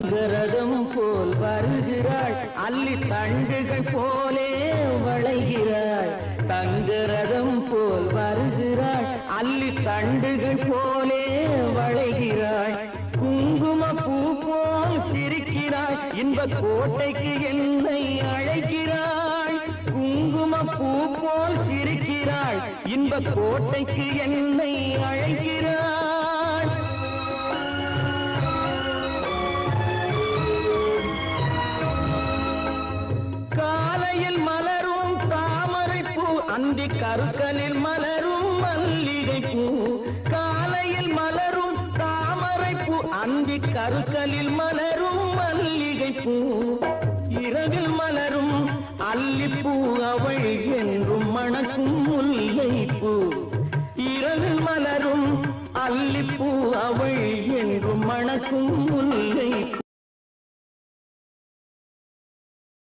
ரதம் போல் வருகிறாள், அள்ளி தண்டுகள் போலே வளைகிறாள். தங்க ரதம் போல் வருகிறாள், அள்ளி தண்டுகள் போலே வளைகிறாள். குங்கும பூ போல் சிரிக்கிறாள், இன்ப கோட்டைக்கு என்னை அழைக்கிறாள். குங்கும பூ போல் சிரிக்கிறாள், இன்ப கோட்டைக்கு என்னை அழைக்கிறாள். காலையில் மலரும் தாமரை பூ, அந்தி கருக்கலில் மலரும் மல்லிகை பூ. காலையில் மலரும் தாமரை பூ, அந்தி கருக்கலில் மலரும் மல்லிகை பூ. இரவில் மலரும் அல்லிப்பூ, அவள் என்றும் மணக்கும் முல்லை பூ. இரவில் மலரும் அல்லிப்பூ, அவள் என்றும் மணக்கும் முல்லை பூ.